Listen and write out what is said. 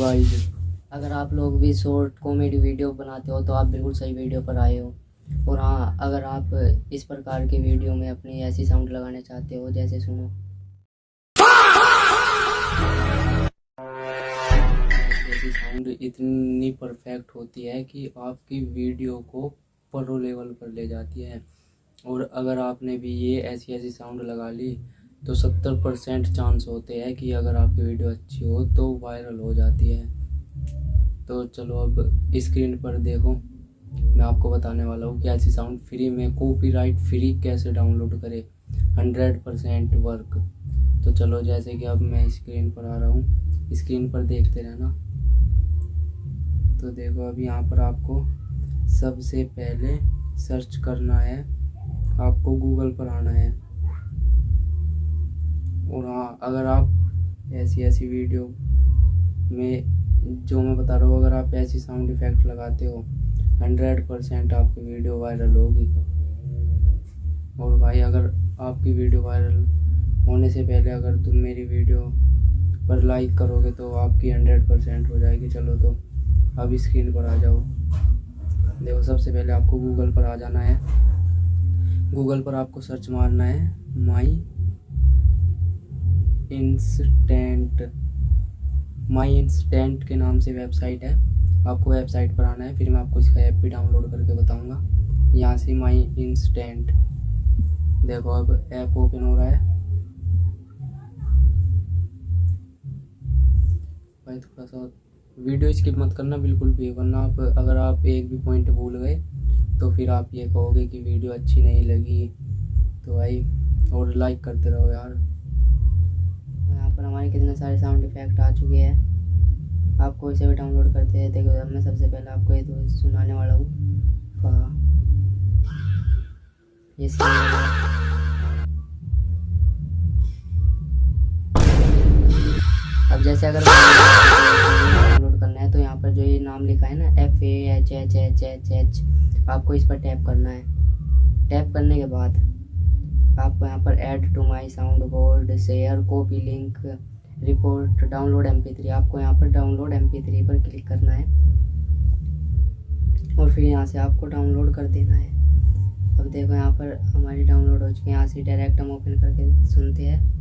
Guys, अगर आप लोग भी शॉर्ट कॉमेडी वीडियो बनाते हो तो आप बिल्कुल सही वीडियो पर आए हो। और हाँ, अगर आप इस प्रकार की वीडियो में अपनी ऐसी साउंड लगाने चाहते हो, जैसे सुनो, ऐसी साउंड इतनी परफेक्ट होती है कि आपकी वीडियो को प्रो लेवल पर ले जाती है। और अगर आपने भी ये ऐसी ऐसी साउंड लगा ली तो 70% चांस होते हैं कि अगर आपकी वीडियो अच्छी हो तो वायरल हो जाती है। तो चलो अब स्क्रीन पर देखो, मैं आपको बताने वाला हूँ कि ऐसी साउंड फ्री में कॉपीराइट फ्री कैसे डाउनलोड करें, 100% वर्क। तो चलो, जैसे कि अब मैं स्क्रीन पर आ रहा हूँ, स्क्रीन पर देखते रहना। तो देखो, अब यहाँ पर आपको सबसे पहले सर्च करना है, आपको गूगल पर आना है। और हाँ, अगर आप ऐसी ऐसी वीडियो में जो मैं बता रहा हूँ, अगर आप ऐसी साउंड इफ़ेक्ट लगाते हो, 100% आपकी वीडियो वायरल होगी। और भाई, अगर आपकी वीडियो वायरल होने से पहले अगर तुम मेरी वीडियो पर लाइक करोगे तो आपकी 100% हो जाएगी। चलो, तो अब स्क्रीन पर आ जाओ। देखो, सबसे पहले आपको गूगल पर आ जाना है। गूगल पर आपको सर्च मारना है माई इंस्टेंट के नाम से वेबसाइट है। आपको वेबसाइट पर आना है, फिर मैं आपको इसका ऐप भी डाउनलोड करके बताऊंगा। यहाँ से माई इंस्टेंट, देखो अब ऐप ओपन हो रहा है। भाई, थोड़ा सा वीडियो स्किप मत करना बिल्कुल भी, वरना अगर आप एक भी पॉइंट भूल गए तो फिर आप ये कहोगे कि वीडियो अच्छी नहीं लगी। तो भाई, और लाइक करते रहो यार। यहाँ पर हमारे कितने सारे साउंड इफेक्ट आ चुके हैं, आपको इसे भी डाउनलोड करते हैं। देखो, अब मैं सबसे पहले आपको ये तो सुनाने वाला हूँ। ये अब जैसे अगर डाउनलोड करना है तो यहाँ पर जो ये नाम लिखा है ना, FAHHHH, आपको इस पर टैप करना है। टैप करने के बाद आपको यहाँ पर add to my sound board, share, copy link, report, download MP3, आपको यहाँ पर डाउनलोड MP3 पर क्लिक करना है और फिर यहाँ से आपको डाउनलोड कर देना है। अब देखो, यहाँ पर हमारी डाउनलोड हो चुकी है। यहाँ से डायरेक्ट हम ओपन करके सुनते हैं।